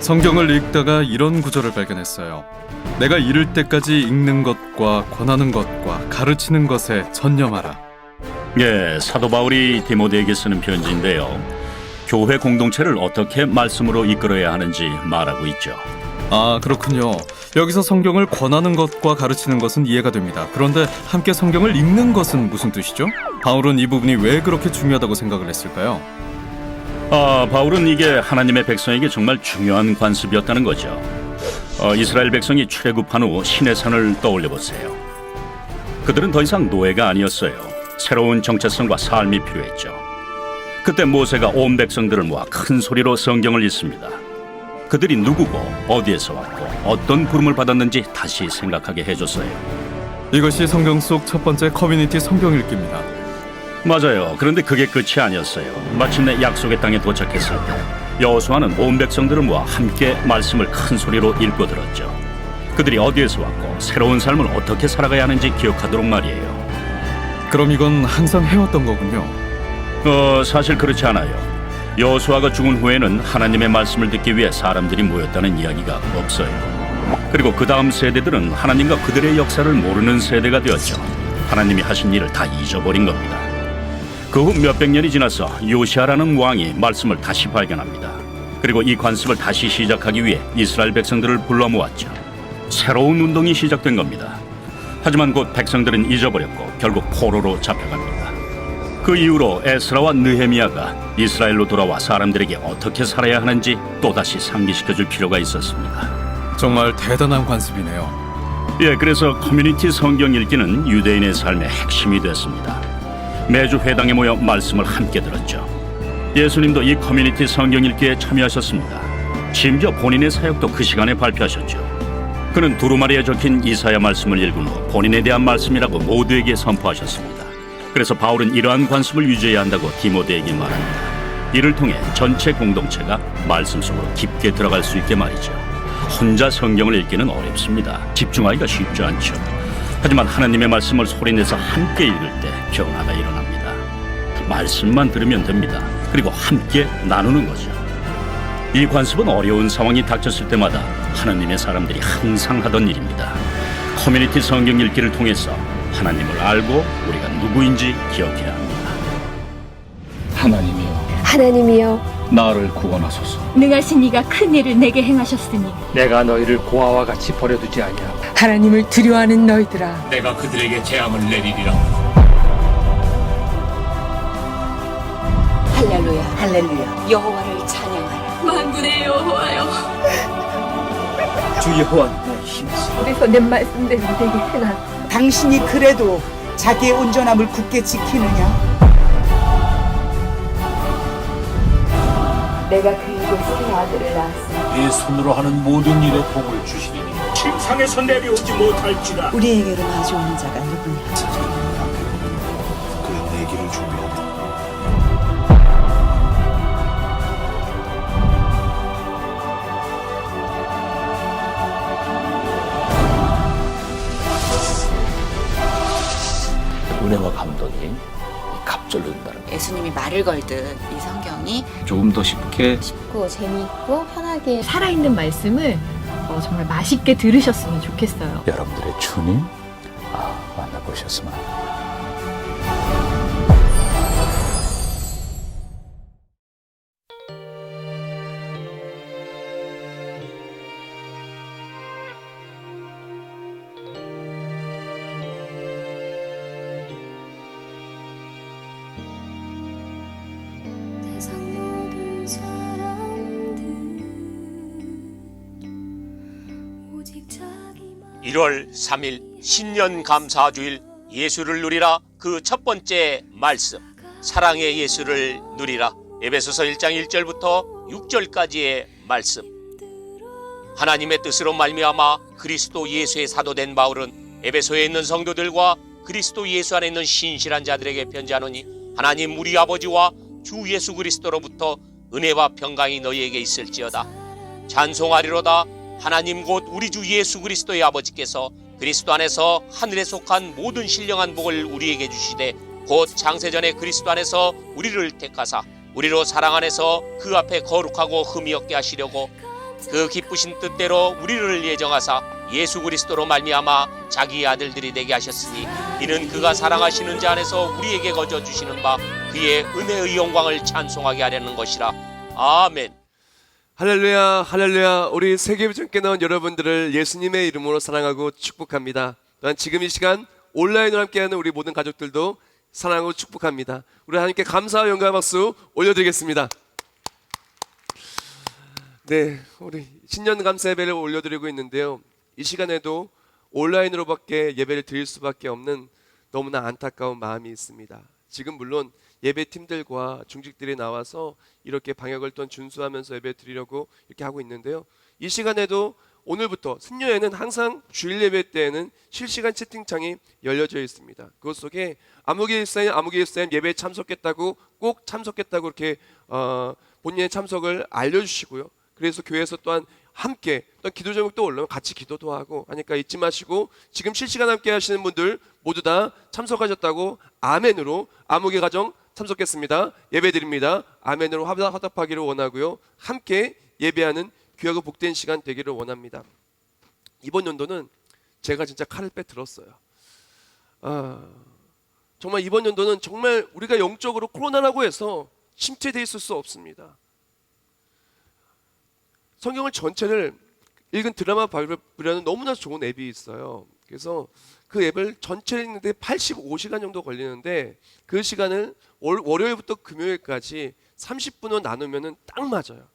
성경을 읽다가 이런 구절을 발견했어요. 내가 이를 때까지 읽는 것과 권하는 것과 가르치는 것에 전념하라. 예, 사도 바울이 디모데에게 쓰는 편지인데요. 교회 공동체를 어떻게 말씀으로 이끌어야 하는지 말하고 있죠. 아, 그렇군요. 여기서 성경을 권하는 것과 가르치는 것은 이해가 됩니다. 그런데 함께 성경을 읽는 것은 무슨 뜻이죠? 바울은 이 부분이 왜 그렇게 중요하다고 생각을 했을까요? 바울은 이게 하나님의 백성에게 정말 중요한 관습이었다는 거죠. 이스라엘 백성이 출애굽한 후 시내산을 떠올려 보세요. 그들은 더 이상 노예가 아니었어요. 새로운 정체성과 삶이 필요했죠. 그때 모세가 온 백성들을 모아 큰 소리로 성경을 읽습니다. 그들이 누구고 어디에서 왔고 어떤 부름을 받았는지 다시 생각하게 해줬어요. 이것이 성경 속 첫 번째 커뮤니티 성경 읽기입니다. 맞아요. 그런데 그게 끝이 아니었어요. 마침내 약속의 땅에 도착했을 때 여호수아는 온 백성들을 모아 함께 말씀을 큰 소리로 읽고 들었죠. 그들이 어디에서 왔고 새로운 삶을 어떻게 살아가야 하는지 기억하도록 말이에요. 그럼 이건 항상 해왔던 거군요. 사실 그렇지 않아요. 여호수아가 죽은 후에는 하나님의 말씀을 듣기 위해 사람들이 모였다는 이야기가 없어요. 그리고 그 다음 세대들은 하나님과 그들의 역사를 모르는 세대가 되었죠. 하나님이 하신 일을 다 잊어버린 겁니다. 그 후 몇백 년이 지나서 요시아라는 왕이 말씀을 다시 발견합니다. 그리고 이 관습을 다시 시작하기 위해 이스라엘 백성들을 불러 모았죠. 새로운 운동이 시작된 겁니다. 하지만 곧 백성들은 잊어버렸고 결국 포로로 잡혀갑니다. 그 이후로 에스라와 느헤미야가 이스라엘로 돌아와 사람들에게 어떻게 살아야 하는지 또다시 상기시켜줄 필요가 있었습니다. 정말 대단한 관습이네요. 예, 그래서 커뮤니티 성경 읽기는 유대인의 삶의 핵심이 됐습니다. 매주 회당에 모여 말씀을 함께 들었죠. 예수님도 이 커뮤니티 성경 읽기에 참여하셨습니다. 심지어 본인의 사역도 그 시간에 발표하셨죠. 그는 두루마리에 적힌 이사야 말씀을 읽은 후 본인에 대한 말씀이라고 모두에게 선포하셨습니다. 그래서 바울은 이러한 관습을 유지해야 한다고 디모데에게 말합니다. 이를 통해 전체 공동체가 말씀 속으로 깊게 들어갈 수 있게 말이죠. 혼자 성경을 읽기는 어렵습니다. 집중하기가 쉽지 않죠. 하지만 하나님의 말씀을 소리내서 함께 읽을 때 변화가 일어납니다. 말씀만 들으면 됩니다. 그리고 함께 나누는 거죠. 이 관습은 어려운 상황이 닥쳤을 때마다 하나님의 사람들이 항상 하던 일입니다. 커뮤니티 성경 읽기를 통해서 하나님을 알고 우리가 누구인지 기억해야 합니다. 하나님이여 나를 구원하소서. 능하신 이가 큰 일을 내게 행하셨으니 내가 너희를 고아와 같이 버려두지 아니하고 하나님을 두려워하는 너희들아 내가 그들에게 재앙을 내리리라. 할렐루야 할렐루야 여호와를 찬양하라. 만군의 여호와여, 주 여호와 나의 힘이시오. 우리서 내 말씀대로 내게 행하라. 당신이 그래도 자기의 온전함을 굳게 지키느냐? 내가 그에게 새 아들을 낳았으니 내 손으로 하는 모든 일에 복을 주시리니 침상에서 내려오지 못할지라. 우리에게로 마주오는 자가 누구냐? 그의 내 길을 준비하다. 은혜와 감동이 갑절로 된다는 거. 예수님이 말을 걸듯 이 성경이 조금 더 쉽게 쉽고 재미있고 편하게 살아있는 말씀을 정말 맛있게 들으셨으면 좋겠어요. 여러분들의 주님 만나보셨으면 합니다. 세상 모든 사람들 오직 자기만 1월 3일 신년 감사주일 예수를 누리라 그 첫 번째 말씀 사랑의 예수를 누리라 에베소서 1장 1절부터 6절까지의 말씀. 하나님의 뜻으로 말미암아 그리스도 예수의 사도된 바울은 에베소에 있는 성도들과 그리스도 예수 안에 있는 신실한 자들에게 편지하노니 하나님 우리 아버지와 주 예수 그리스도로부터 은혜와 평강이 너희에게 있을지어다. 찬송하리로다. 하나님 곧 우리 주 예수 그리스도의 아버지께서 그리스도 안에서 하늘에 속한 모든 신령한 복을 우리에게 주시되 곧 창세전에 그리스도 안에서 우리를 택하사 우리로 사랑 안에서 그 앞에 거룩하고 흠이 없게 하시려고 그 기쁘신 뜻대로 우리를 예정하사 예수 그리스도로 말미암아 자기 아들들이 되게 하셨으니 이는 그가 사랑하시는 자 안에서 우리에게 거저 주시는 바 그의 은혜의 영광을 찬송하게 하려는 것이라. 아멘. 할렐루야, 할렐루야. 우리 세계비전께 나온 여러분들을 예수님의 이름으로 사랑하고 축복합니다. 또한 지금 이 시간 온라인으로 함께하는 우리 모든 가족들도 사랑하고 축복합니다. 우리 하나님께 감사와 영광의 박수 올려드리겠습니다. 네, 우리 신년 감사 예배를 올려드리고 있는데요. 이 시간에도 온라인으로밖에 예배를 드릴 수밖에 없는 너무나 안타까운 마음이 있습니다. 지금 물론 예배팀들과 중직들이 나와서 이렇게 방역을 또한 준수하면서 예배 드리려고 이렇게 하고 있는데요. 이 시간에도 오늘부터 승려에는 항상 주일 예배 때에는 실시간 채팅창이 열려져 있습니다. 그것 속에 아무개 일사님 예배에 참석했다고 꼭 참석했다고 이렇게 본인의 참석을 알려주시고요. 그래서 교회에서 또한 함께 또 기도 제목도 올라오면 같이 기도도 하고 하니까 잊지 마시고 지금 실시간 함께 하시는 분들 모두 다 참석하셨다고 아멘으로 아무개 가정 참석했습니다. 예배드립니다. 아멘으로 화답하기를 원하고요. 함께 예배하는 귀하고 복된 시간 되기를 원합니다. 이번 연도는 제가 진짜 칼을 빼들었어요. 정말 이번 연도는 정말 우리가 영적으로 코로나라고 해서 침체되어 있을 수 없습니다. 성경을 전체를 읽은 드라마 바이블이라는 너무나 좋은 앱이 있어요. 그래서 그 앱을 전체를 읽는데 85시간 정도 걸리는데 그 시간을 월요일부터 금요일까지 30분으로 나누면 딱 맞아요.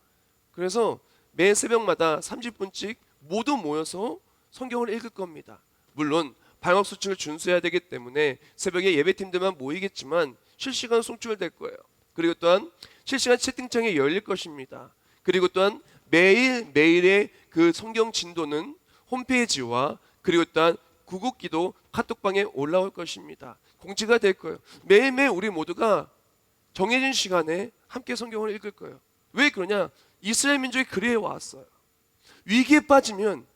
그래서 매 새벽마다 30분씩 모두 모여서 성경을 읽을 겁니다. 물론 방역 수칙을 준수해야 되기 때문에 새벽에 예배팀들만 모이겠지만 실시간 송출될 거예요. 그리고 또한 실시간 채팅창이 열릴 것입니다. 그리고 또한 매일매일의 그 성경 진도는 홈페이지와 그리고 또한 구국기도 카톡방에 올라올 것입니다. 공지가 될 거예요. 매일매일 우리 모두가 정해진 시간에 함께 성경을 읽을 거예요. 왜 그러냐? 이스라엘 민족이 그리해 왔어요. 위기에 빠지면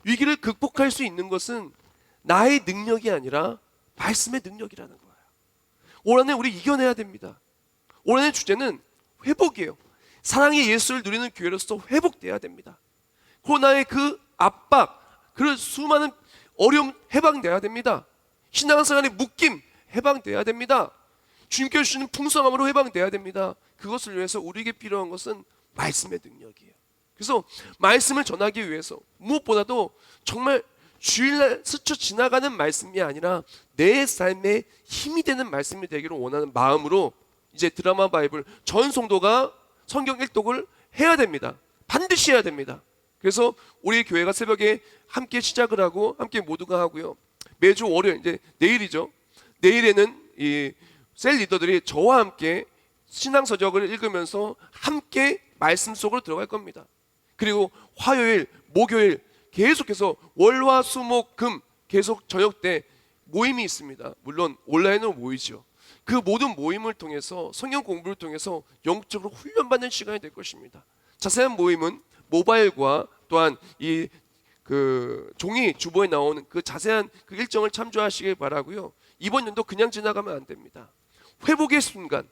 위기를 극복할 수 있는 것은 나의 능력이 아니라 말씀의 능력이라는 거예요. 올 한해 우리 이겨내야 됩니다. 올 한해 주제는 회복이에요. 사랑의 예수를 누리는 교회로서 회복돼야 됩니다. 코로나의 그 압박, 그 수많은 어려움 해방돼야 됩니다. 신앙생활의 묶임 해방돼야 됩니다. 주님께서 주시는 풍성함으로 해방돼야 됩니다. 그것을 위해서 우리에게 필요한 것은 말씀의 능력이에요. 그래서 말씀을 전하기 위해서 무엇보다도 정말 주일날 스쳐 지나가는 말씀이 아니라 내 삶에 힘이 되는 말씀이 되기를 원하는 마음으로 이제 드라마 바이블 전 성도가 성경 읽독을 해야 됩니다. 반드시 해야 됩니다. 그래서 우리 교회가 새벽에 함께 시작을 하고 함께 모두가 하고요. 매주 월요일 이제 내일이죠. 내일에는 이 셀 리더들이 저와 함께 신앙서적을 읽으면서 함께 말씀 속으로 들어갈 겁니다. 그리고 화요일, 목요일 계속해서 월화 수목 금 계속 저녁 때 모임이 있습니다. 물론 온라인으로 모이죠. 그 모든 모임을 통해서 성경 공부를 통해서 영적으로 훈련받는 시간이 될 것입니다. 자세한 모임은 모바일과 또한 이 종이 주보에 나오는 그 자세한 그 일정을 참조하시길 바라고요. 이번 연도 그냥 지나가면 안 됩니다. 회복의 순간,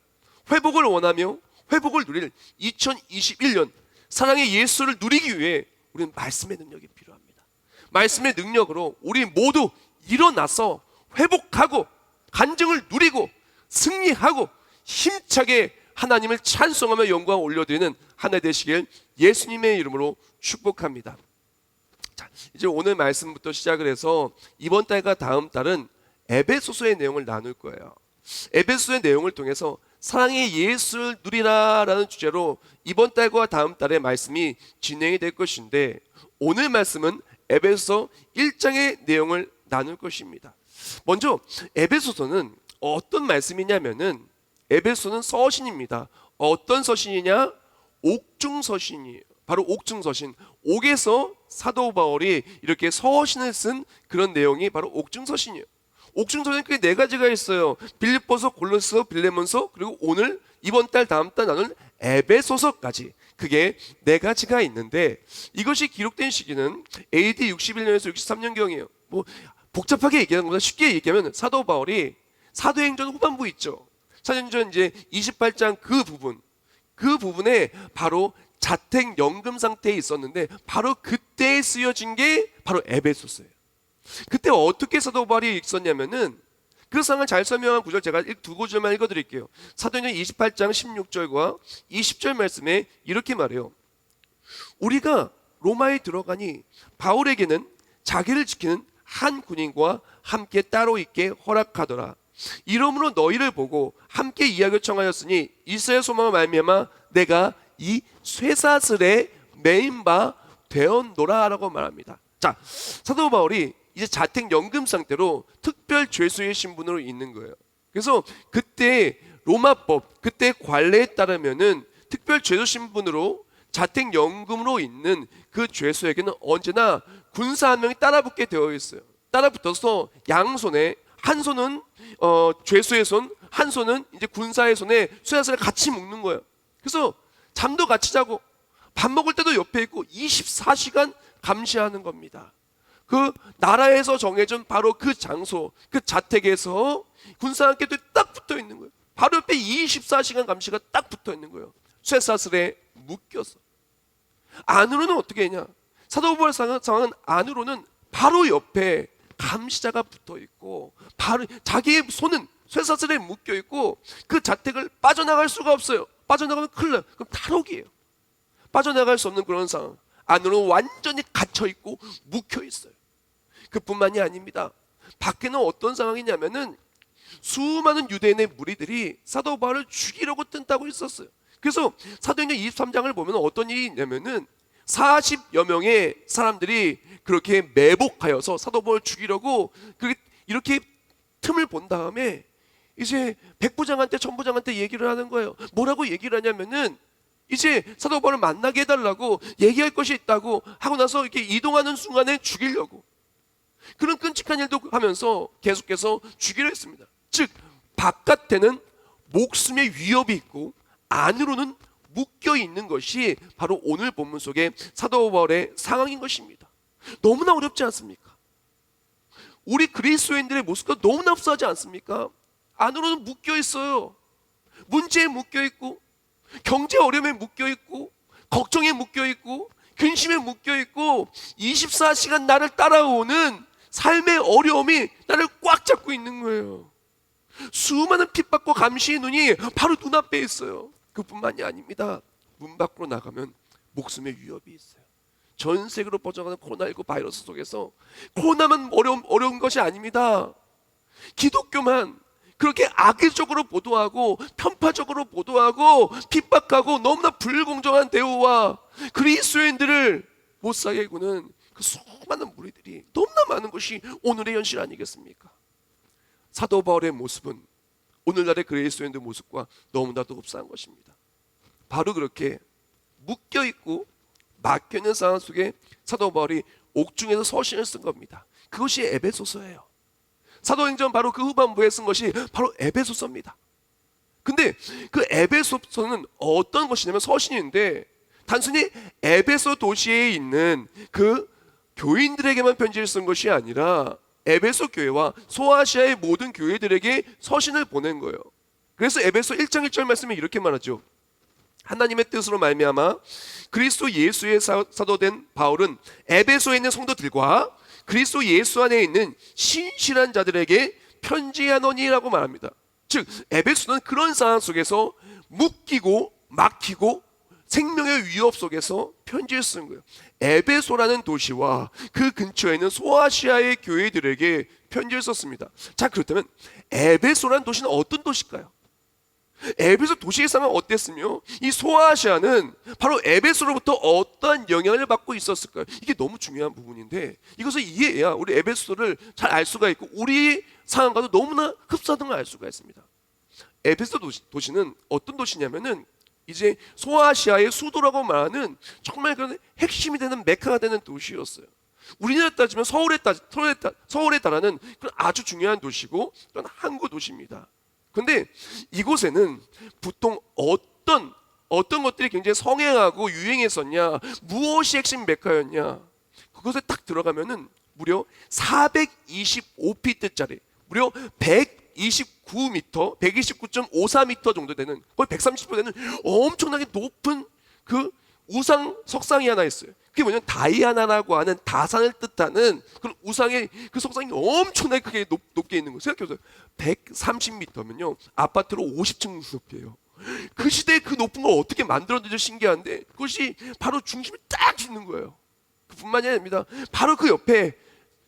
회복을 원하며 회복을 누릴 2021년 사랑의 예수를 누리기 위해 우리는 말씀의 능력이 필요합니다. 말씀의 능력으로 우리 모두 일어나서 회복하고 간증을 누리고 승리하고 힘차게 하나님을 찬송하며 영광을 올려드리는 한 해 되시길 예수님의 이름으로 축복합니다. 자, 이제 오늘 말씀부터 시작을 해서 이번 달과 다음 달은 에베소서의 내용을 나눌 거예요. 에베소서의 내용을 통해서 사랑의 예수를 누리라라는 주제로 이번 달과 다음 달의 말씀이 진행이 될 것인데 오늘 말씀은 에베소서 1장의 내용을 나눌 것입니다. 먼저 에베소서는 어떤 말씀이냐면은 에베소는 서신입니다. 어떤 서신이냐? 옥중서신이에요. 바로 옥중서신. 옥에서 사도 바울이 이렇게 서신을 쓴 그런 내용이 바로 옥중서신이에요. 옥중서신 크게 네 가지가 있어요. 빌립보서, 골로새서, 빌레몬서, 그리고 오늘 이번 달 다음 달 나눌 에베소서까지 그게 네 가지가 있는데 이것이 기록된 시기는 AD 61년에서 63년경이에요. 뭐 복잡하게 얘기하는 것보다 쉽게 얘기하면 사도 바울이 사도행전 후반부 있죠. 사도행전 이제 28장 그 부분에 바로 자택 연금 상태에 있었는데 바로 그때 쓰여진 게 바로 에베소서예요. 그때 어떻게 사도 바울이 있었냐면은 그 상황을 잘 설명한 구절 제가 두 구절만 읽어드릴게요. 사도행전 28장 16절과 20절 말씀에 이렇게 말해요. 우리가 로마에 들어가니 바울에게는 자기를 지키는 한 군인과 함께 따로 있게 허락하더라. 이러므로 너희를 보고 함께 이야기를 청하였으니 이스라엘 소망을 말미암아 내가 이 쇠사슬에 매인 바 되었노라라고 말합니다. 자, 사도 바울이 이제 자택 연금 상태로 특별 죄수의 신분으로 있는 거예요. 그래서 그때 로마법, 그때 관례에 따르면은 특별 죄수 신분으로 자택 연금으로 있는 그 죄수에게는 언제나 군사 한 명이 따라붙게 되어 있어요. 따라붙어서 양손에 한 손은 죄수의 손, 한 손은 이제 군사의 손에 쇠사슬을 같이 묶는 거예요. 그래서 잠도 같이 자고 밥 먹을 때도 옆에 있고 24시간 감시하는 겁니다. 그 나라에서 정해준 바로 그 장소, 그 자택에서 군사와 함께 딱 붙어 있는 거예요. 바로 옆에 24시간 감시가 딱 붙어 있는 거예요. 쇠사슬에 묶여서. 안으로는 어떻게 했냐? 사도 바울 상황은 안으로는 바로 옆에 감시자가 붙어 있고 바로 자기의 손은 쇠사슬에 묶여 있고 그 자택을 빠져나갈 수가 없어요. 빠져나가면 큰일 나요. 그럼 탈옥이에요. 빠져나갈 수 없는 그런 상황. 안으로 완전히 갇혀 있고 묶여 있어요. 그뿐만이 아닙니다. 밖에는 어떤 상황이냐면은 수많은 유대인의 무리들이 사도 바울을 죽이려고 뜬다고 있었어요. 그래서 사도행전 23장을 보면 어떤 일이 있냐면은 40여 명의 사람들이 그렇게 매복하여서 사도 바울을 죽이려고 이렇게 틈을 본 다음에 이제 백부장한테 천부장한테 얘기를 하는 거예요. 뭐라고 얘기를 하냐면은 이제 사도 바울을 만나게 해달라고 얘기할 것이 있다고 하고 나서 이렇게 이동하는 순간에 죽이려고 그런 끔찍한 일도 하면서 계속해서 죽이려 했습니다. 즉 바깥에는 목숨의 위협이 있고 안으로는 묶여 있는 것이 바로 오늘 본문 속의 사도 바울의 상황인 것입니다. 너무나 어렵지 않습니까? 우리 그리스도인들의 모습과 너무나 흡사하지 않습니까? 안으로는 묶여 있어요. 문제에 묶여 있고 경제 어려움에 묶여 있고 걱정에 묶여 있고 근심에 묶여 있고 24시간 나를 따라오는 삶의 어려움이 나를 꽉 잡고 있는 거예요. 수많은 핍박과 감시의 눈이 바로 눈앞에 있어요. 그뿐만이 아닙니다. 문 밖으로 나가면 목숨의 위협이 있어요. 전 세계로 퍼져가는 코로나19 바이러스 속에서 코로나만 어려운 것이 아닙니다. 기독교만 그렇게 악의적으로 보도하고 편파적으로 보도하고 핍박하고 너무나 불공정한 대우와 그리스도인들을 못 살게 구는 그 수많은 무리들이 너무나 많은 것이 오늘의 현실 아니겠습니까? 사도 바울의 모습은 오늘날의 그리스도인들 모습과 너무나도 흡사한 것입니다. 바로 그렇게 묶여있고 막혀있는 상황 속에 사도 바울이 옥중에서 서신을 쓴 겁니다. 그것이 에베소서예요. 사도행전 바로 그 후반부에 쓴 것이 바로 에베소서입니다. 근데 그 에베소서는 어떤 것이냐면 서신인데 단순히 에베소 도시에 있는 그 교인들에게만 편지를 쓴 것이 아니라 에베소 교회와 소아시아의 모든 교회들에게 서신을 보낸 거예요. 그래서 에베소 1장 1절 말씀에 이렇게 말하죠. 하나님의 뜻으로 말미암아 그리스도 예수의 사도된 바울은 에베소에 있는 성도들과 그리스도 예수 안에 있는 신실한 자들에게 편지하노니라고 말합니다. 즉 에베소는 그런 상황 속에서 묶이고 막히고 생명의 위협 속에서 편지를 쓴 거예요. 에베소라는 도시와 그 근처에 있는 소아시아의 교회들에게 편지를 썼습니다. 자, 그렇다면 에베소라는 도시는 어떤 도시일까요? 에베소 도시의 상황은 어땠으며 이 소아시아는 바로 에베소로부터 어떠한 영향을 받고 있었을까요? 이게 너무 중요한 부분인데 이것을 이해해야 우리 에베소를 잘 알 수가 있고 우리 상황과도 너무나 흡사한 걸 알 수가 있습니다. 에베소 도시는 어떤 도시냐면은 이제 소아시아의 수도라고 말하는 정말 그런 핵심이 되는 메카가 되는 도시였어요. 우리나라 따지면 서울에 달하는 그런 아주 중요한 도시고 그런 항구 도시입니다. 그런데 이곳에는 보통 어떤 것들이 굉장히 성행하고 유행했었냐, 무엇이 핵심 메카였냐, 그것에 딱 들어가면은 무려 425피트짜리, 무려 129m, 129.54m 정도 되는 거의 130도 되는 엄청나게 높은 그 우상 석상이 하나 있어요. 그게 뭐냐면 다이아나라고 하는 다산을 뜻하는 그런 우상의 그 석상이 엄청나게 크게 높게 있는 거예요. 생각해보세요. 130m면요 아파트로 50층 높이에요. 그 시대에 그 높은 걸 어떻게 만들었는지 신기한데 그것이 바로 중심에 딱 있는 거예요. 그뿐만이 아닙니다. 바로 그 옆에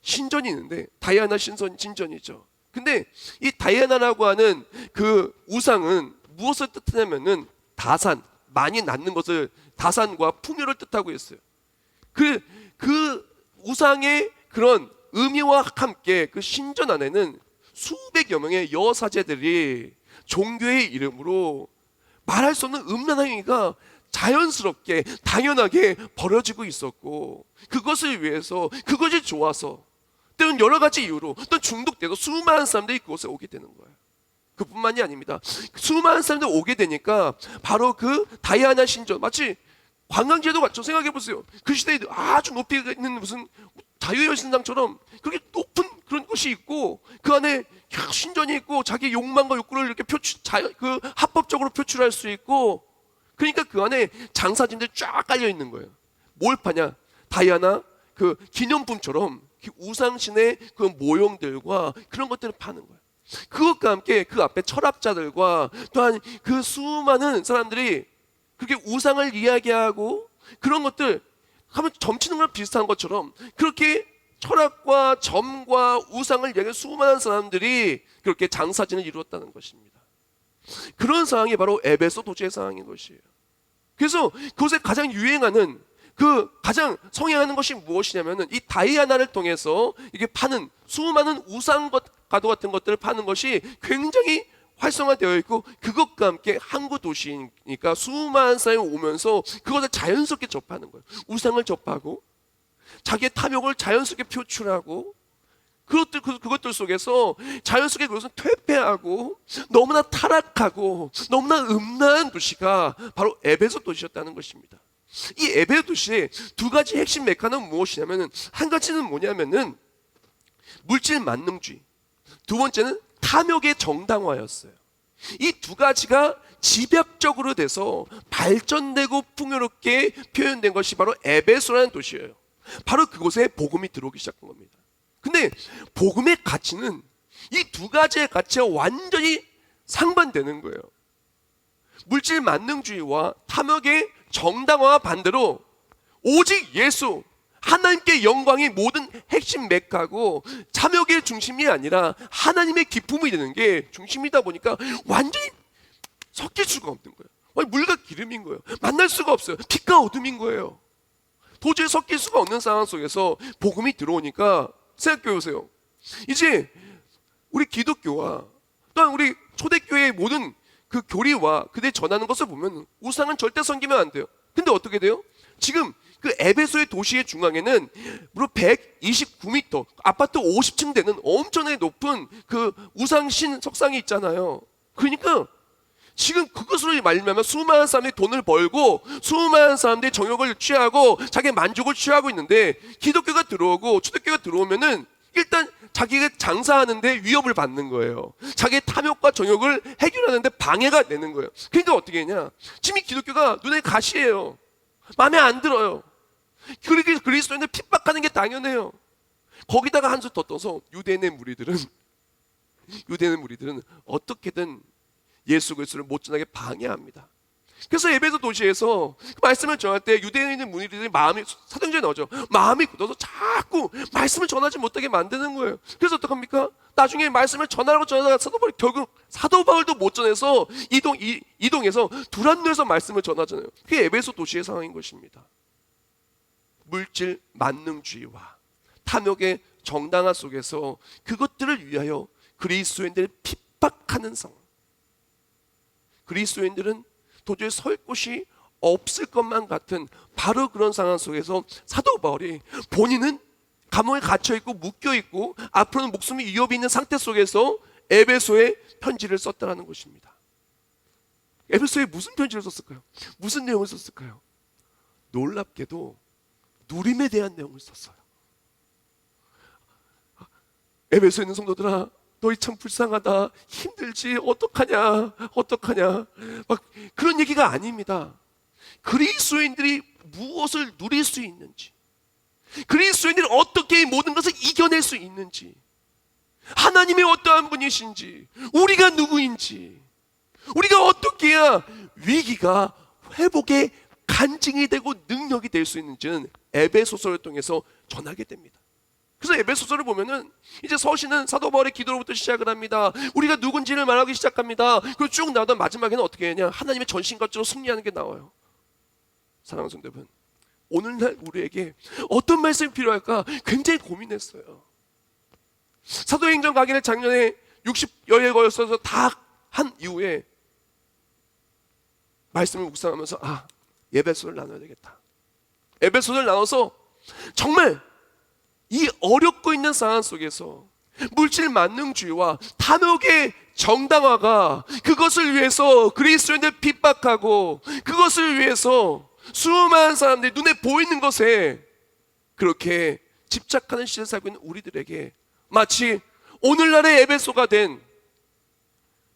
신전이 있는데 다이아나 신전이죠. 근데 이 다이아나라고 하는 그 우상은 무엇을 뜻하냐면은 다산, 많이 낳는 것을 다산과 풍요를 뜻하고 있어요. 그 우상의 그런 의미와 함께 그 신전 안에는 수백여 명의 여사제들이 종교의 이름으로 말할 수 없는 음란한 행위가 자연스럽게 당연하게 벌어지고 있었고 그것을 위해서 그것이 좋아서 때로는 여러 가지 이유로 또 중독돼서 수많은 사람들이 그곳에 오게 되는 거예요. 그뿐만이 아닙니다. 수많은 사람들이 오게 되니까 바로 그 다이아나 신전 마치 관광지에도 같죠. 생각해 보세요. 그 시대에 아주 높이 있는 무슨 자유여신상처럼 그렇게 높은 그런 곳이 있고 그 안에 신전이 있고 자기 욕망과 욕구를 이렇게 그 합법적으로 표출할 수 있고 그러니까 그 안에 장사진들이 쫙 깔려 있는 거예요. 뭘 파냐? 다이아나 그 기념품처럼 우상신의 그 모형들과 그런 것들을 파는 거예요. 그것과 함께 그 앞에 철학자들과 또한 그 수많은 사람들이 그렇게 우상을 이야기하고 그런 것들 하면 점치는 거랑 비슷한 것처럼 그렇게 철학과 점과 우상을 이야기하는 수많은 사람들이 그렇게 장사진을 이루었다는 것입니다. 그런 상황이 바로 에베소 도시의 상황인 것이에요. 그래서 그곳에 가장 유행하는 그 가장 성행하는 것이 무엇이냐면은 이 다이아나를 통해서 이게 파는 수많은 우상과도 같은 것들을 파는 것이 굉장히 활성화되어 있고 그것과 함께 항구 도시니까 수많은 사람이 오면서 그것을 자연스럽게 접하는 거예요. 우상을 접하고 자기의 탐욕을 자연스럽게 표출하고 그것들 속에서 자연스럽게 그것은 퇴폐하고 너무나 타락하고 너무나 음란한 도시가 바로 에베소 도시였다는 것입니다. 이 에베소 도시의 두 가지 핵심 메카는 무엇이냐면은 한 가지는 뭐냐면은 물질 만능주의, 두 번째는 탐욕의 정당화였어요. 이 두 가지가 집약적으로 돼서 발전되고 풍요롭게 표현된 것이 바로 에베소라는 도시예요. 바로 그곳에 복음이 들어오기 시작한 겁니다. 근데 복음의 가치는 이 두 가지의 가치와 완전히 상반되는 거예요. 물질 만능주의와 탐욕의 정당화와 반대로 오직 예수, 하나님께 영광이 모든 핵심 맥하고 탐욕의 중심이 아니라 하나님의 기쁨이 되는 게 중심이다 보니까 완전히 섞일 수가 없는 거예요. 물과 기름인 거예요. 만날 수가 없어요. 빛과 어둠인 거예요. 도저히 섞일 수가 없는 상황 속에서 복음이 들어오니까 생각해 보세요. 이제 우리 기독교와 또한 우리 초대교회의 모든 그 교리와 그들이 전하는 것을 보면 우상은 절대 섬기면 안 돼요. 근데 어떻게 돼요? 지금 그 에베소의 도시의 중앙에는 무려 129m, 아파트 50층 되는 엄청나게 높은 그 우상신 석상이 있잖아요. 그러니까 지금 그것으로 말미암아 수많은 사람들이 돈을 벌고 수많은 사람들이 정욕을 취하고 자기의 만족을 취하고 있는데 기독교가 들어오고 초대교회가 들어오면은 일단 자기가 장사하는데 위협을 받는 거예요. 자기의 탐욕과 정욕을 해결하는데 방해가 되는 거예요. 그러니까 어떻게 했냐? 지금 이 기독교가 눈에 가시예요. 마음에 안 들어요. 그렇게 그리스도인을 핍박하는 게 당연해요. 거기다가 한 수 더 떠서 유대인의 무리들은 어떻게든 예수 그리스도를 못 전하게 방해합니다. 그래서 에베소 도시에서 그 말씀을 전할 때 유대인의 무리들이 마음이 사도행전에 나오죠. 마음이 굳어서 자꾸 말씀을 전하지 못하게 만드는 거예요. 그래서 어떡합니까? 나중에 말씀을 전하라고 전하다가 결국 사도 바울도 못 전해서 이동해서 두란노에서 말씀을 전하잖아요. 그게 에베소 도시의 상황인 것입니다. 물질 만능주의와 탐욕의 정당화 속에서 그것들을 위하여 그리스도인들을 핍박하는 상황. 그리스도인들은 도저히 설 곳이 없을 것만 같은 바로 그런 상황 속에서 사도 바울이 본인은 감옥에 갇혀있고 묶여있고 앞으로는 목숨이 위협이 있는 상태 속에서 에베소에 편지를 썼다는 것입니다. 에베소에 무슨 편지를 썼을까요? 무슨 내용을 썼을까요? 놀랍게도 누림에 대한 내용을 썼어요. 에베소에 있는 성도들아, 너희 참 불쌍하다, 힘들지, 어떡하냐 막 그런 얘기가 아닙니다. 그리스도인들이 무엇을 누릴 수 있는지, 그리스도인들이 어떻게 이 모든 것을 이겨낼 수 있는지, 하나님의 어떠한 분이신지, 우리가 누구인지, 우리가 어떻게 해야 위기가 회복의 간증이 되고 능력이 될 수 있는지는 에베소서를 통해서 전하게 됩니다. 그래서 에베소서를 보면은 이제 서신은 사도 바울의 기도로부터 시작을 합니다. 우리가 누군지를 말하기 시작합니다. 그리고 쭉 나오던 마지막에는 어떻게 하냐, 하나님의 전신갑주로 승리하는 게 나와요. 사랑하는 성도 여러분, 오늘날 우리에게 어떤 말씀이 필요할까 굉장히 고민했어요. 사도행전 강의를 작년에 60여일 걸쳐서 다 한 이후에 말씀을 묵상하면서 에베소를 나눠야 되겠다. 에베소를 나눠서 정말 이 어렵고 있는 상황 속에서 물질 만능주의와 탐욕의 정당화가, 그것을 위해서 그리스도인들 핍박하고, 그것을 위해서 수많은 사람들이 눈에 보이는 것에 그렇게 집착하는 시대에 살고 있는 우리들에게 마치 오늘날의 에베소가 된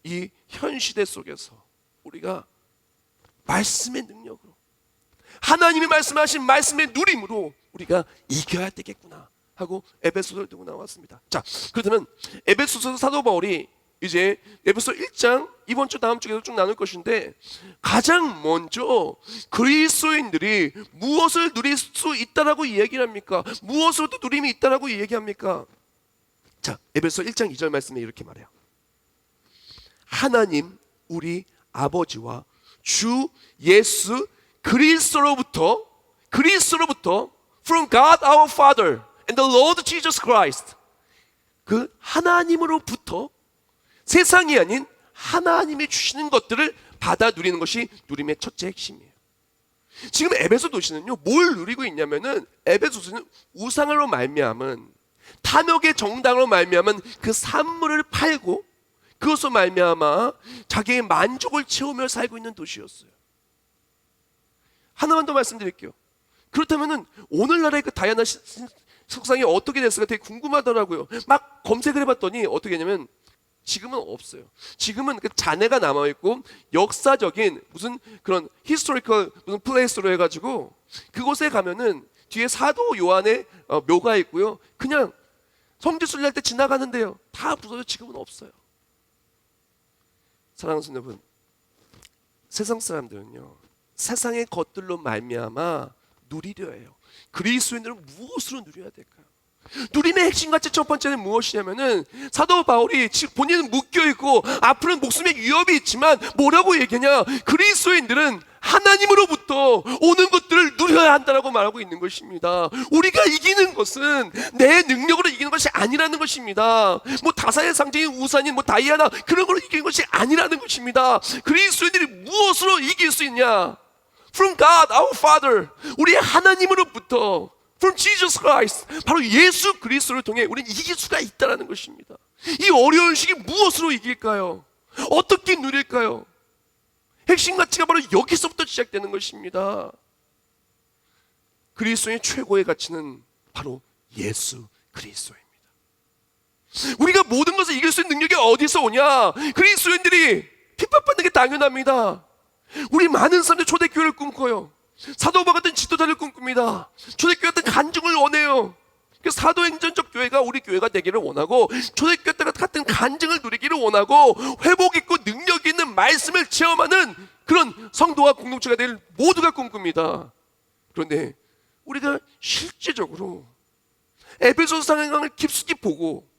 이 현 시대 속에서 우리가 말씀의 능력으로, 하나님이 말씀하신 말씀의 누림으로 우리가 이겨야 되겠구나 하고 에베소서를 들고 나왔습니다. 자, 그렇다면 에베소서 사도 바울이 이제 에베소 1장 이번 주 다음 주에도 쭉 나눌 것인데, 가장 먼저 그리스도인들이 무엇을 누릴 수 있다라고 얘기를 합니까? 무엇으로도 누림이 있다라고 얘기합니까? 자, 에베소 1장 2절 말씀에 이렇게 말해요. 하나님 우리 아버지와 주 예수 그리스도로부터 from God our Father and the Lord Jesus Christ, 그 하나님으로부터 세상이 아닌 하나님이 주시는 것들을 받아 누리는 것이 누림의 첫째 핵심이에요. 지금 에베소 도시는요, 뭘 누리고 있냐면은, 에베소 도시는 우상으로 말미암은, 탐욕의 정당으로 말미암은 그 산물을 팔고 그것으로 말미암아 자기의 만족을 채우며 살고 있는 도시였어요. 하나만 더 말씀드릴게요. 그렇다면은 오늘날의 그 다이아나 석상이 어떻게 됐을까 되게 궁금하더라고요. 막 검색을 해봤더니 어떻게 했냐면, 지금은 없어요. 지금은 그 잔해가 남아있고 역사적인 무슨 그런 히스토리컬 무슨 플레이스로 해가지고 그곳에 가면은 뒤에 사도 요한의 묘가 있고요. 그냥 성지 순례할 때 지나가는데요, 다 부서져 지금은 없어요. 사랑하는 성도 여러분, 세상 사람들은요, 세상의 것들로 말미암아 누리려 해요. 그리스도인들은 무엇으로 누려야 될까요? 누림의 핵심가치 첫 번째는 무엇이냐면은, 사도 바울이 본인은 묶여있고 앞으로는 목숨의 위협이 있지만 뭐라고 얘기하냐, 그리스도인들은 하나님으로부터 오는 것들을 누려야 한다라고 말하고 있는 것입니다. 우리가 이기는 것은 내 능력으로 이기는 것이 아니라는 것입니다. 뭐 다사의 상징인 우산인 뭐 다이아나 그런 걸로 이기는 것이 아니라는 것입니다. 그리스도인들이 무엇으로 이길 수 있냐? From God our Father, 우리 하나님으로부터, From Jesus Christ, 바로 예수 그리스도를 통해 우리는 이길 수가 있다는 것입니다. 이 어려운 시기 무엇으로 이길까요? 어떻게 누릴까요? 핵심 가치가 바로 여기서부터 시작되는 것입니다. 그리스도의 최고의 가치는 바로 예수 그리스도입니다. 우리가 모든 것을 이길 수 있는 능력이 어디서 오냐? 그리스도인들이 핍박받는 게 당연합니다. 우리 많은 사람들이 초대교회를 꿈꿔요. 사도바 같은 지도자를 꿈꿉니다. 초대교회 같은 간증을 원해요. 사도행전적 교회가 우리 교회가 되기를 원하고, 초대교회 같은 간증을 누리기를 원하고, 회복 있고 능력 있는 말씀을 체험하는 그런 성도와 공동체가 될 모두가 꿈꿉니다. 그런데 우리가 실제적으로 에베소서 상황을 깊숙이 보고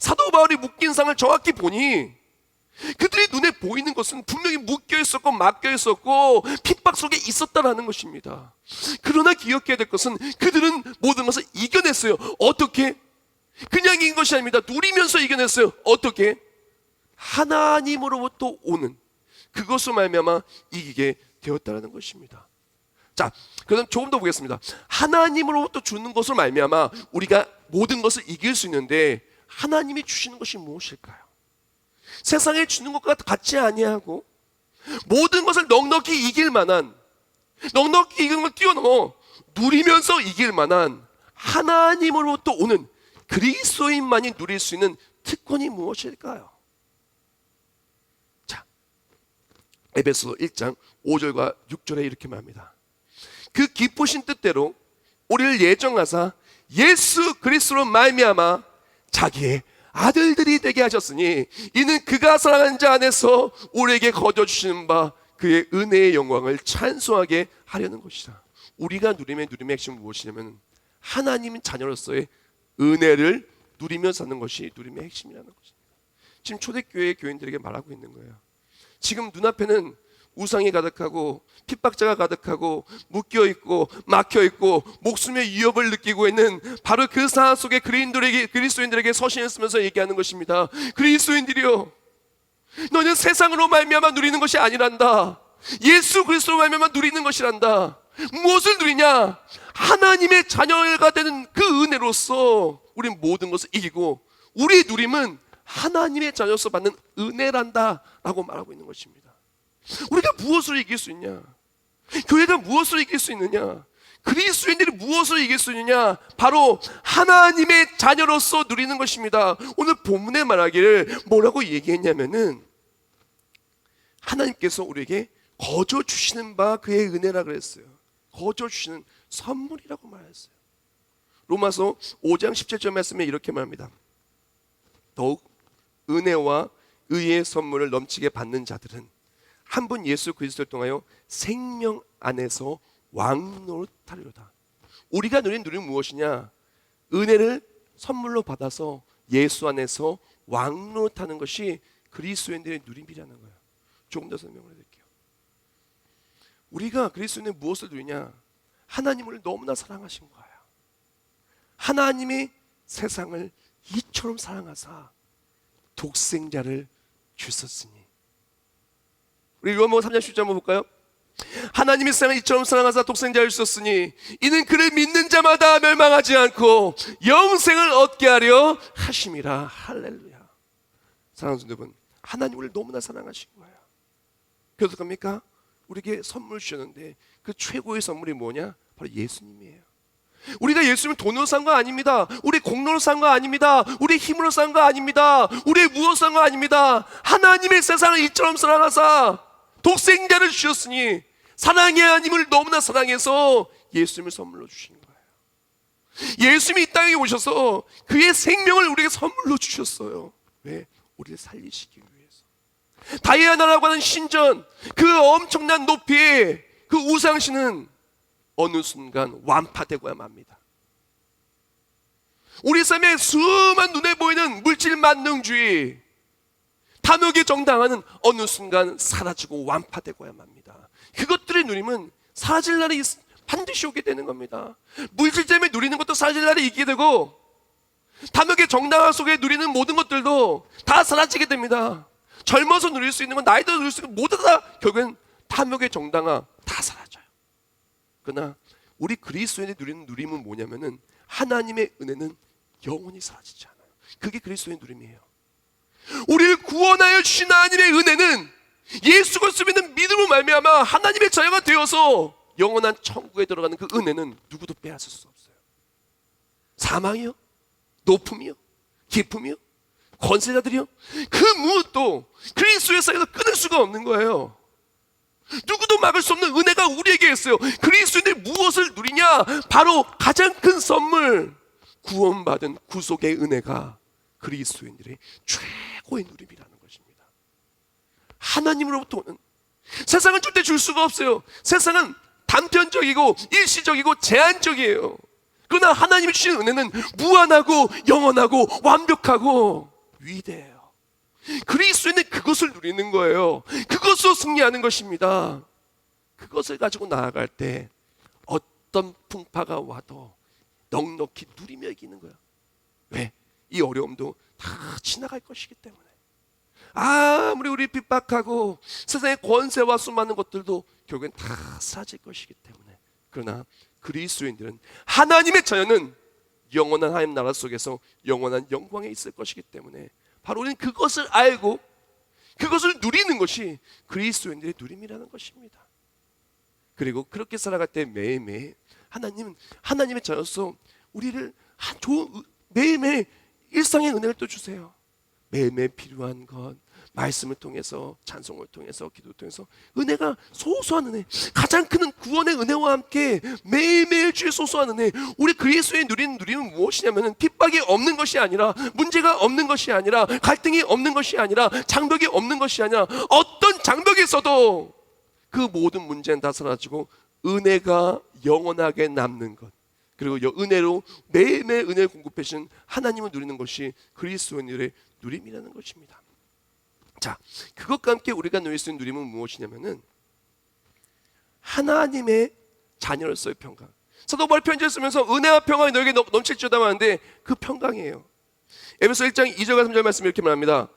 사도 바울이 묶인 상을 정확히 보니, 그들의 눈에 보이는 것은 분명히 묶여 있었고 막혀 있었고 핍박 속에 있었다라는 것입니다. 그러나 기억해야 될 것은 그들은 모든 것을 이겨냈어요. 어떻게? 그냥 이긴 것이 아닙니다. 누리면서 이겨냈어요. 어떻게? 하나님으로부터 오는 그것으로 말미암아 이기게 되었다라는 것입니다. 자, 그럼 조금 더 보겠습니다. 하나님으로부터 주는 것으로 말미암아 우리가 모든 것을 이길 수 있는데, 하나님이 주시는 것이 무엇일까요? 세상에 주는 것과 같지 아니하고 모든 것을 넉넉히 이길 만한, 넉넉히 이기는 걸 뛰어넘어 누리면서 이길 만한 하나님으로부터 오는 그리스도인만이 누릴 수 있는 특권이 무엇일까요? 자, 에베소 1장 5절과 6절에 이렇게 말합니다. 그 기쁘신 뜻대로 우리를 예정하사 예수 그리스도로 말미암아 자기의 아들들이 되게 하셨으니 이는 그가 사랑하는 자 안에서 우리에게 거저 주시는 바 그의 은혜의 영광을 찬송하게 하려는 것이다. 우리가 누림의 핵심은 무엇이냐면 하나님 자녀로서의 은혜를 누리며 사는 것이 누림의 핵심이라는 것입니다. 지금 초대교회 교인들에게 말하고 있는 거예요. 지금 눈앞에는 우상이 가득하고 핍박자가 가득하고 묶여있고 막혀있고 목숨의 위협을 느끼고 있는 바로 그 상황 속에 그리스도인들에게 서신을 쓰면서 얘기하는 것입니다. 그리스도인들이여, 너는 세상으로 말미암아 누리는 것이 아니란다. 예수 그리스도로 말미암아 누리는 것이란다. 무엇을 누리냐? 하나님의 자녀가 되는 그 은혜로서 우리는 모든 것을 이기고 우리의 누림은 하나님의 자녀로서 받는 은혜란다 라고 말하고 있는 것입니다. 우리가 무엇으로 이길 수 있냐? 교회가 무엇으로 이길 수 있느냐? 그리스도인들이 무엇으로 이길 수 있느냐? 바로 하나님의 자녀로서 누리는 것입니다. 오늘 본문에 말하기를 뭐라고 얘기했냐면은 하나님께서 우리에게 거저 주시는 바 그의 은혜라 그랬어요. 거저 주시는 선물이라고 말했어요. 로마서 5장 17절 말씀에 이렇게 말합니다. 더욱 은혜와 의의 선물을 넘치게 받는 자들은 한 분 예수 그리스도를 통하여 생명 안에서 왕노릇하리로다. 우리가 누린 누림은 무엇이냐? 은혜를 선물로 받아서 예수 안에서 왕노릇하는 것이 그리스도인들의 누림이라는 거예요. 조금 더 설명을 해드릴게요. 우리가 그리스도인은 무엇을 누리냐? 하나님을 너무나 사랑하신 거예요. 하나님이 세상을 이처럼 사랑하사 독생자를 주셨으니. 우리 요한복음 3장 10절 한번 볼까요? 하나님이 세상을 이처럼 사랑하사 독생자를 주셨으니 이는 그를 믿는 자마다 멸망하지 않고 영생을 얻게 하려 하심이라. 할렐루야. 사랑하는 성도 여러분, 하나님을 너무나 사랑하신 거예요. 그래서 겁니까? 우리에게 선물 주셨는데 그 최고의 선물이 뭐냐? 바로 예수님이에요. 우리가 예수님을 돈으로 산 거 아닙니다. 우리 공로로 산 거 아닙니다. 우리 힘으로 산 거 아닙니다. 우리 무엇으로 산 거 아닙니다. 하나님의 세상을 이처럼 사랑하사 독생자를 주셨으니 사랑의 하나님을 너무나 사랑해서 예수님을 선물로 주신 거예요. 예수님이 이 땅에 오셔서 그의 생명을 우리에게 선물로 주셨어요. 왜? 우리를 살리시기 위해서. 다이아나라고 하는 신전, 그 엄청난 높이의 그 우상신은 어느 순간 완파되고야 맙니다. 우리 삶에 수많은 눈에 보이는 물질 만능주의, 탐욕의 정당화는 어느 순간 사라지고 완파되고야 맙니다. 그것들의 누림은 사라질 날이 반드시 오게 되는 겁니다. 물질 때문에 누리는 것도 사라질 날이 있게 되고 탐욕의 정당화 속에 누리는 모든 것들도 다 사라지게 됩니다. 젊어서 누릴 수 있는 건, 나이 들어 누릴 수 있는 건 모두 다 결국엔 탐욕의 정당화 다 사라져요. 그러나 우리 그리스도인이 누리는 누림은 뭐냐면은 하나님의 은혜는 영원히 사라지지 않아요. 그게 그리스도의 누림이에요. 우리를 구원하여 주신 하나님의 은혜는 예수 그리스도 믿는 믿음으로 말미암아 하나님의 자녀가 되어서 영원한 천국에 들어가는 그 은혜는 누구도 빼앗을 수 없어요. 사망이요, 높음이요, 기쁨이요, 권세자들이요, 그 무엇도 그리스도의 사이에서 끊을 수가 없는 거예요. 누구도 막을 수 없는 은혜가 우리에게 있어요. 그리스도인들이 무엇을 누리냐? 바로 가장 큰 선물, 구원받은 구속의 은혜가 그리스도인들의 최고의 누림이라는 것입니다. 하나님으로부터 오는, 세상은 절대 줄 수가 없어요. 세상은 단편적이고 일시적이고 제한적이에요. 그러나 하나님이 주신 은혜는 무한하고 영원하고 완벽하고 위대해요. 그리스도인은 그것을 누리는 거예요. 그것으로 승리하는 것입니다. 그것을 가지고 나아갈 때 어떤 풍파가 와도 넉넉히 누리며 이기는 거예요. 왜? 이 어려움도 다 지나갈 것이기 때문에. 아무리 우리 핍박하고 세상의 권세와 수많은 것들도 결국엔 다 사라질 것이기 때문에. 그러나 그리스도인들은, 하나님의 자녀는 영원한 하나님 나라 속에서 영원한 영광에 있을 것이기 때문에 바로 우리는 그것을 알고 그것을 누리는 것이 그리스도인들의 누림이라는 것입니다. 그리고 그렇게 살아갈 때 매일매일 하나님은 하나님의 자녀로서 우리를 매일매일 일상의 은혜를 또 주세요. 매일매일 필요한 것, 말씀을 통해서, 찬송을 통해서, 기도를 통해서 은혜가, 소소한 은혜, 가장 큰 구원의 은혜와 함께 매일매일 주의 소소한 은혜, 우리 그리스도의 누리는 무엇이냐면 핍박이 없는 것이 아니라, 문제가 없는 것이 아니라, 갈등이 없는 것이 아니라, 장벽이 없는 것이 아니라, 어떤 장벽이 있어도 그 모든 문제는 다 사라지고 은혜가 영원하게 남는 것, 그리고 은혜로 매일매일 은혜를 공급해 주신 하나님을 누리는 것이 그리스도인들의 누림이라는 것입니다. 자, 그것과 함께 우리가 누릴 수 있는 누림은 무엇이냐면은 하나님의 자녀로서의 평강. 사도 바울 편지를 쓰면서 은혜와 평강이 너에게 넘칠지어다 하는데 그 평강이에요. 에베소 1장 2절과 3절 말씀이 이렇게 말합니다.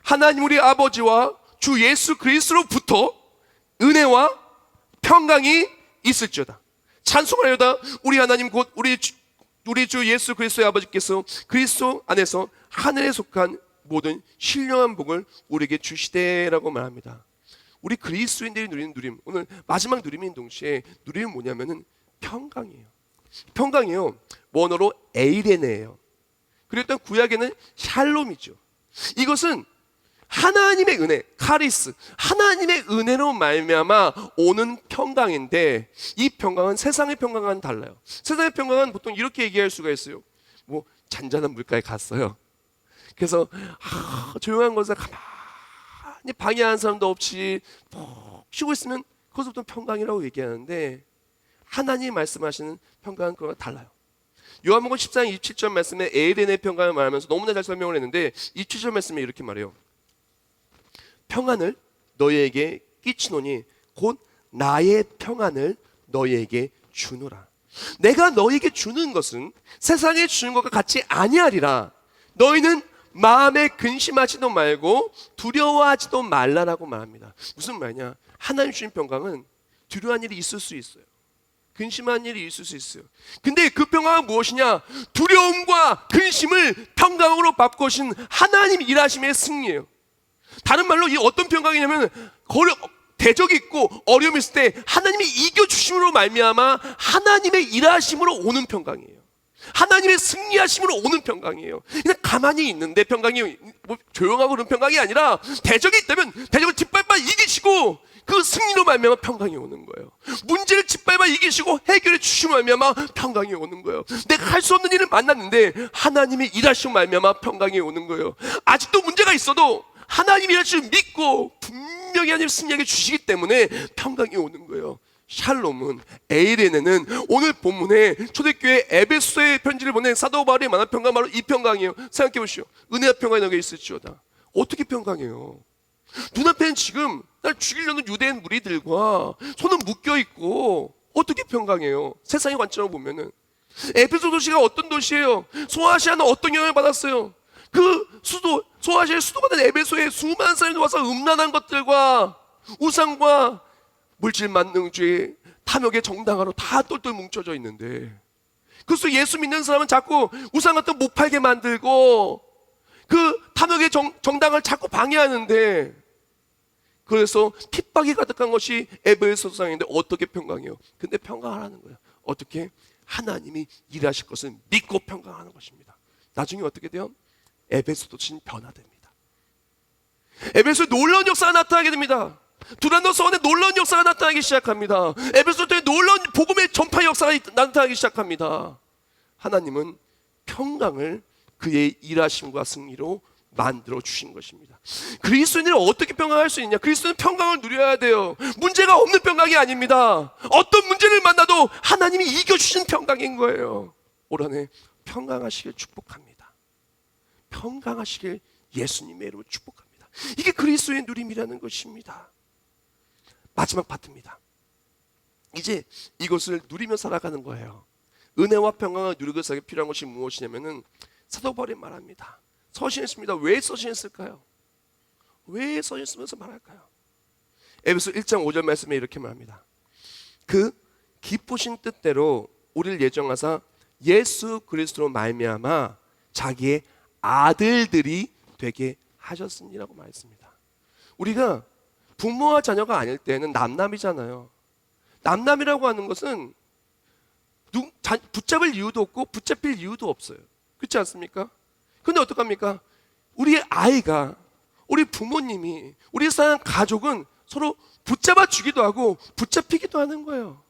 하나님 우리 아버지와 주 예수 그리스도로부터 은혜와 평강이 있을지어다. 찬송하려다 우리 하나님 곧 우리 주 예수 그리스도의 아버지께서 그리스도 안에서 하늘에 속한 모든 신령한 복을 우리에게 주시되라고 말합니다. 우리 그리스도인들이 누리는 누림, 오늘 마지막 누림인 동시에 누림은 뭐냐면은 평강이에요. 평강이요, 원어로 에이레네예요. 그리고 일단 구약에는 샬롬이죠. 이것은 하나님의 은혜, 카리스, 하나님의 은혜로 말미암아 오는 평강인데, 이 평강은 세상의 평강과는 달라요. 세상의 평강은 보통 이렇게 얘기할 수가 있어요. 뭐 잔잔한 물가에 갔어요. 그래서 조용한 곳에 가만히 방해하는 사람도 없이 푹 쉬고 있으면 그것을 보통 평강이라고 얘기하는데, 하나님이 말씀하시는 평강은 그거와 달라요. 요한복음 14장 27절 말씀에 에이렌의 평강을 말하면서 너무나 잘 설명을 했는데, 27절 말씀에 이렇게 말해요. 평안을 너희에게 끼치노니 곧 나의 평안을 너희에게 주노라. 내가 너희에게 주는 것은 세상에 주는 것과 같이 아니하리라. 너희는 마음에 근심하지도 말고 두려워하지도 말라라고 말합니다. 무슨 말이냐? 하나님 주신 평강은 두려워한 일이 있을 수 있어요. 근심한 일이 있을 수 있어요. 근데 그 평강은 무엇이냐? 두려움과 근심을 평강으로 바꾸신 하나님 일하심의 승리예요. 다른 말로 이 어떤 평강이냐면, 대적이 있고 어려움이 있을 때 하나님이 이겨주심으로 말미암아 하나님의 일하심으로 오는 평강이에요. 하나님의 승리하심으로 오는 평강이에요. 그냥 가만히 있는데 평강이 뭐 조용하고 그런 평강이 아니라, 대적이 있다면 대적을 짓밟아 이기시고 그 승리로 말미암아 평강이 오는 거예요. 문제를 짓밟아 이기시고 해결해 주시고 말미암아 평강이 오는 거예요. 내가 할 수 없는 일을 만났는데 하나님이 일하시고 말미암아 평강이 오는 거예요. 아직도 문제가 있어도 하나님이 일하시고 믿고 분명히 하나님 승리하게 주시기 때문에 평강이 오는 거예요. 샬롬은, 에이레네는 오늘 본문에 초대교회 에베소의 편지를 보낸 사도 바울이 말한 평강, 바로 이 평강이에요. 생각해 보시오. 은혜와 평강이 너에게 있을지어다. 어떻게 평강해요? 눈앞에는 지금 날 죽이려는 유대인 무리들과 손은 묶여 있고 어떻게 평강해요? 세상의 관점으로 보면은 에베소 도시가 어떤 도시예요? 소아시아는 어떤 영향을 받았어요? 그 수도, 소아시아의 수도가 된 에베소에 수많은 사람들이 와서 음란한 것들과 우상과 물질 만능주의, 탐욕의 정당화로 다 똘똘 뭉쳐져 있는데, 그래서 예수 믿는 사람은 자꾸 우상 같은 못 팔게 만들고 그 탐욕의 정당을 자꾸 방해하는데, 그래서 핍박이 가득한 것이 에베소 성인데 어떻게 평강해요? 근데 평강하라는 거예요. 어떻게? 하나님이 일하실 것을 믿고 평강하는 것입니다. 나중에 어떻게 돼요? 에베소 도시는 변화됩니다. 에베소에 놀라운 역사가 나타나게 됩니다. 두란노 서원에 놀라운 역사가 나타나기 시작합니다. 에베소 도시에 놀라운 복음의 전파 역사가 나타나기 시작합니다. 하나님은 평강을 그의 일하심과 승리로 만들어 주신 것입니다. 그리스도인들은 어떻게 평강할 수 있냐? 그리스도는 평강을 누려야 돼요. 문제가 없는 평강이 아닙니다. 어떤 문제를 만나도 하나님이 이겨주신 평강인 거예요. 올 한해 평강하시길 축복합니다. 평강하시길 예수님의 이름으로 축복합니다. 이게 그리스도의 누림이라는 것입니다. 마지막 파트입니다. 이제 이것을 누리며 살아가는 거예요. 은혜와 평강을 누리기 위해서 필요한 것이 무엇이냐면은 사도 바울이 말합니다. 서신했습니다. 왜 서신했을까요? 왜 서신했으면서 말할까요? 에베소 1장 5절 말씀에 이렇게 말합니다. 그 기쁘신 뜻대로 우리를 예정하사 예수 그리스도로 말미암아 자기의 아들들이 되게 하셨으니라고 말했습니다. 우리가 부모와 자녀가 아닐 때는 남남이잖아요. 남남이라고 하는 것은 붙잡을 이유도 없고 붙잡힐 이유도 없어요. 그렇지 않습니까? 근데 어떡합니까? 우리의 아이가 우리 부모님이, 우리 사는 가족은 서로 붙잡아 주기도 하고 붙잡히기도 하는 거예요.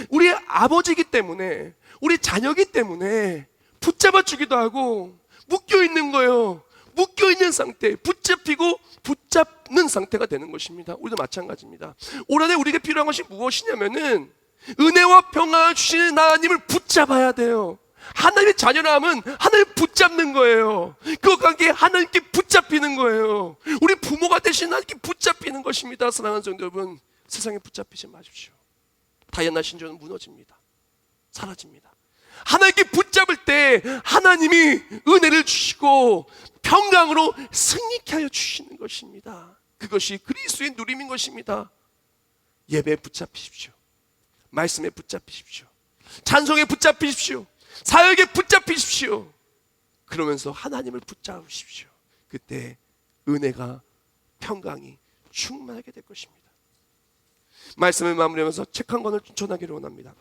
우리 아버지이기 때문에, 우리 자녀이기 때문에 붙잡아 주기도 하고 묶여 있는 거예요. 묶여 있는 상태, 붙잡히고 붙잡는 상태가 되는 것입니다. 우리도 마찬가지입니다. 올 한해 우리에게 필요한 것이 무엇이냐면은 은혜와 평안을 주시는 하나님을 붙잡아야 돼요. 하나님의 자녀라면 하나님을 붙잡는 거예요. 그것과 함께 하나님께 붙잡히는 거예요. 우리 부모가 되신 하나님께 붙잡히는 것입니다. 사랑하는 성도 여러분, 세상에 붙잡히지 마십시오. 다이아나 신조는 무너집니다. 사라집니다. 하나님께 붙잡을 때 하나님이 은혜를 주시고 평강으로 승리케 하여 주시는 것입니다. 그것이 그리스도의 누림인 것입니다. 예배에 붙잡히십시오. 말씀에 붙잡히십시오. 찬송에 붙잡히십시오. 사역에 붙잡히십시오. 그러면서 하나님을 붙잡으십시오. 그때 은혜가, 평강이 충만하게 될 것입니다. 말씀을 마무리하면서 책 한 권을 추천하기를 원합니다.